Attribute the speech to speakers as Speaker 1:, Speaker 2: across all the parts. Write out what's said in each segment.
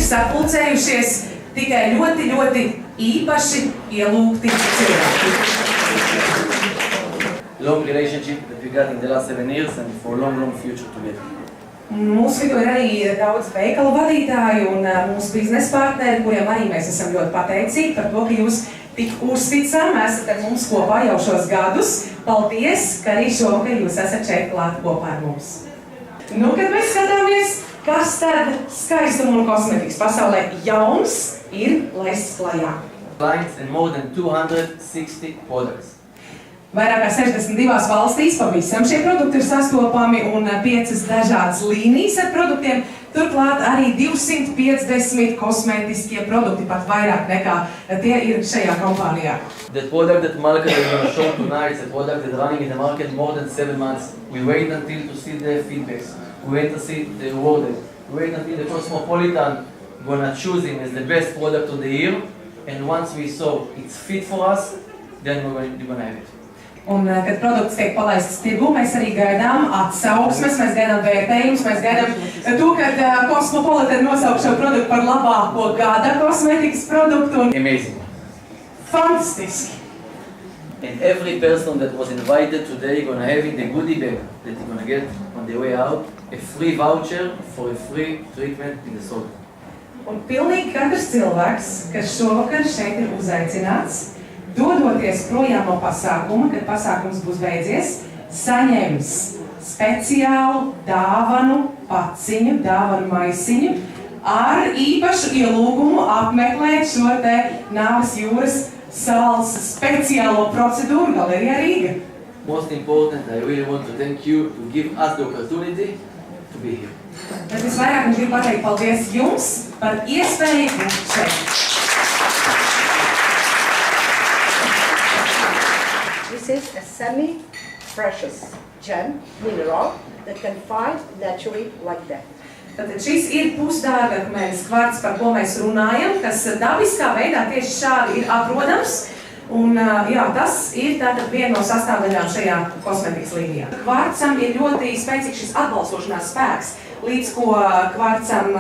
Speaker 1: sapulcējušies tikai ļoti, ļoti īpaši ielūgti cilvēki.
Speaker 2: Long relationship that we got in the last 7 years and for long future together.
Speaker 1: Mūsu vidū ir arī daudz veikalu vadītāju un mūsu biznesa partneri, kuriem arī mēs esam ļoti pateicīgi par to, ka jūs tik uzticami esat ar mums kopā jau šos gadus. Paldies, ka arī šovakar jūs esat šeit klāt kopā ar mums. Nu, kad mēs skatāmies, kas tad skaistuma un kosmetikas pasaulē jauns ir laists klajā.
Speaker 2: Clients and more than 260 products.
Speaker 1: Vairāk kā 62 valstīs pavisam šie produkti ir sastopami un 5 dažādas līnijas ar produktiem. Turklāt arī 250 kosmētiskie produkti, pat vairāk nekā tie ir šajā kompānijā.
Speaker 2: The product that Malka is going to show tonight is a product that's running in the market more than 7 months. We wait until to see the feedbacks. We wait to see the awarded. We wait until the Cosmopolitan going to choose him as the best product of the year. And once we saw it's fit for us, then we're going to have it.
Speaker 1: Un, kad produkts tiek palaists tirgu, mēs arī gaidām atsauksmes, mēs gaidām vērtējumus, mēs gaidām to, kad Cosmopolitan nosauc šo produktu par labāko gada kosmētikas produktu.
Speaker 2: Amazing.
Speaker 1: Fantastiski.
Speaker 2: And every person that was invited today going to have in the goodie bag that you're going to get on the way out a free voucher for a free treatment in the soda.
Speaker 1: Un pilnīgi katrs cilvēks, kas šovakar šeit ir uzaicināts, dodoties projām no pasākuma, kad pasākums būs beidzies, saņems speciālu dāvanu paciņu, dāvanu maisiņu ar īpašu ielūgumu apmeklēt šo te Nāves jūras salas speciālo procedūru Galerijā Rīga.
Speaker 2: Most important, I really want to thank you to give us the opportunity to be here.
Speaker 1: Bet visvairāk gribu pateikt paldies jums par iespēju būt šeit.
Speaker 3: This is a semi-precious gem mineral that can find naturally like that.
Speaker 1: Tātad šis ir pusdārgakmeņa kvarts, par ko mēs runājam, kas dabiskā veidā tieši šādi ir atrodams. Un jā, tas ir tātad viena no sastāvdaļām šajā kosmētikas līnijā. Kvarcam ir ļoti spēcīgs šis atbalstošanās spēks. Līdz ko kvarcam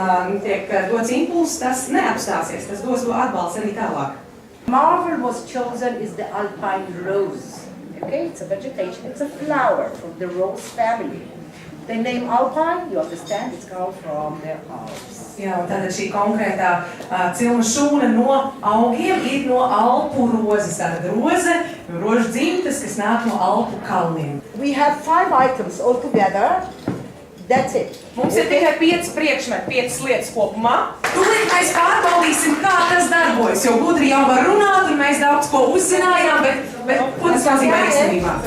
Speaker 1: tiek dots impulss, tas neapstāsies, tas dos to atbalstu arī tālāk.
Speaker 3: Marble was chosen is the alpine rose. Okay, it's a vegetation, it's a flower from the rose family. The name alpine, you understand, it's come from the Alps.
Speaker 1: Jā, un tātad šī konkrētā cilnu šūna no augiem ir no Alpu rozes. Tātad rožu dzimtas, kas nāk no Alpu kalniem.
Speaker 3: We have 5 items all together. That's it.
Speaker 1: Mums ir tikai 5 priekšmeti, 5 lietas kopumā. Tūlīt mēs pārbaudīsim, kā tas darbojas, jo gudri jau var runāt, un mēs daudz ko uzzinājām, bet ko tas nozīmē īstenībā?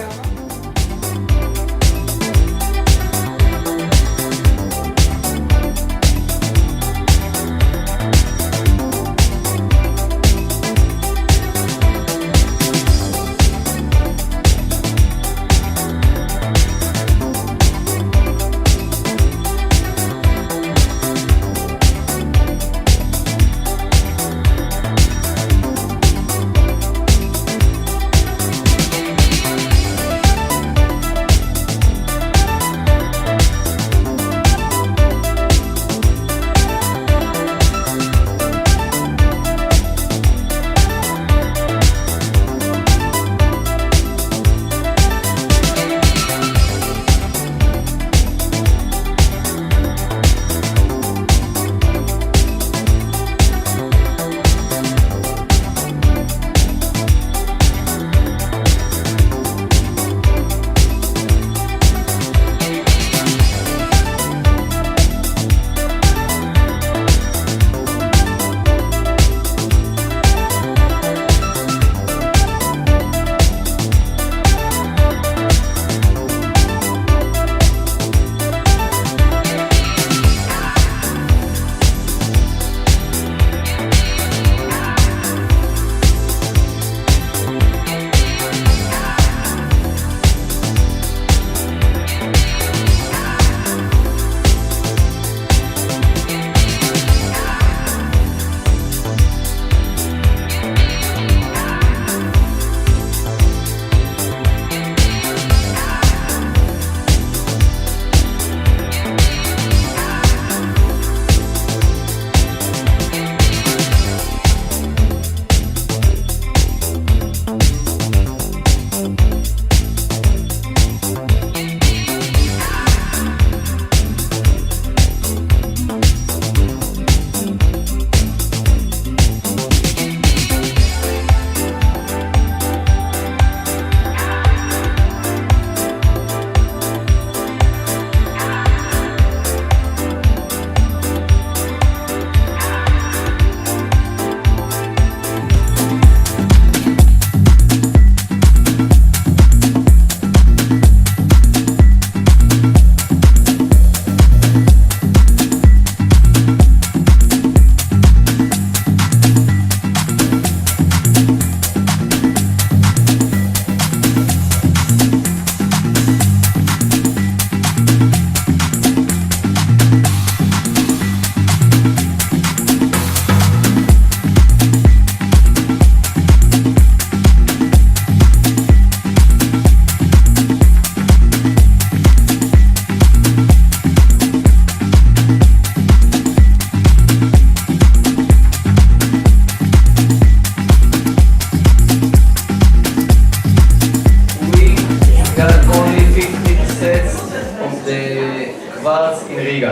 Speaker 2: Rīgā.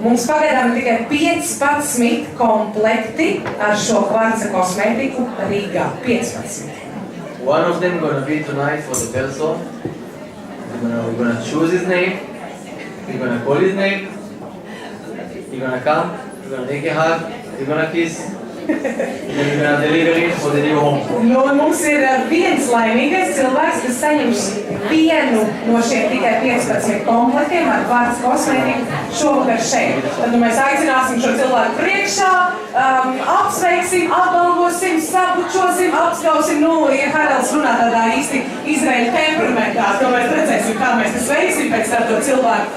Speaker 1: Mums pagaidām ir tikai 15 komplekti ar šo kvarca kosmētiku Rīgā. 15.
Speaker 2: One of them gonna be tonight for the person. We're gonna choose his name. We're gonna call his name. You're gonna come. You're gonna take a hug. You're gonna kiss. And then you're gonna deliver it for the new home.
Speaker 1: Nu, mums ir viens laimīgais cilvēks, kas saņems vienu no šiem tikai 15 komplektiem ar kvarca kosmētiku šovakar šeit. Tad mēs aicināsim šo cilvēku priekšā, apsveiksim, apbalvosim, sabučosim, apskausim. Nu, ja Haralds runā tādā īsti Izraēļa temperamentā, to mēs redzēsim, kā mēs tas veiksim pēc tam to cilvēku.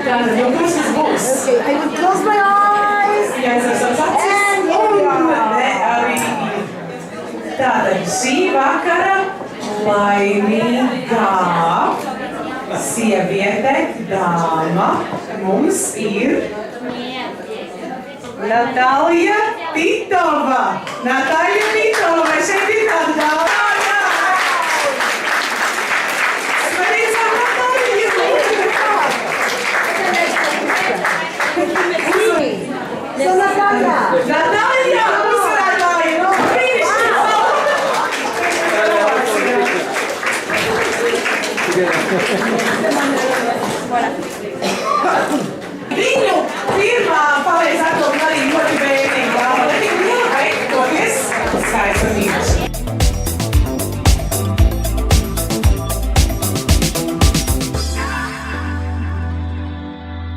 Speaker 1: Tātad, jo kurš tas būs?
Speaker 3: Okay, I will close my eyes.
Speaker 1: Ja es esmu acis, un ne arī. Tātad šī vakara laimīgā sieviete, dāma, mums ir Natālija Titova. Natālija Titova, vai šeit ir tāda dāma? Sveicam, Natālija!
Speaker 3: So Natalia.
Speaker 1: Natālija, uzvarētāji, no brīnišķīgi! Viņu pirmā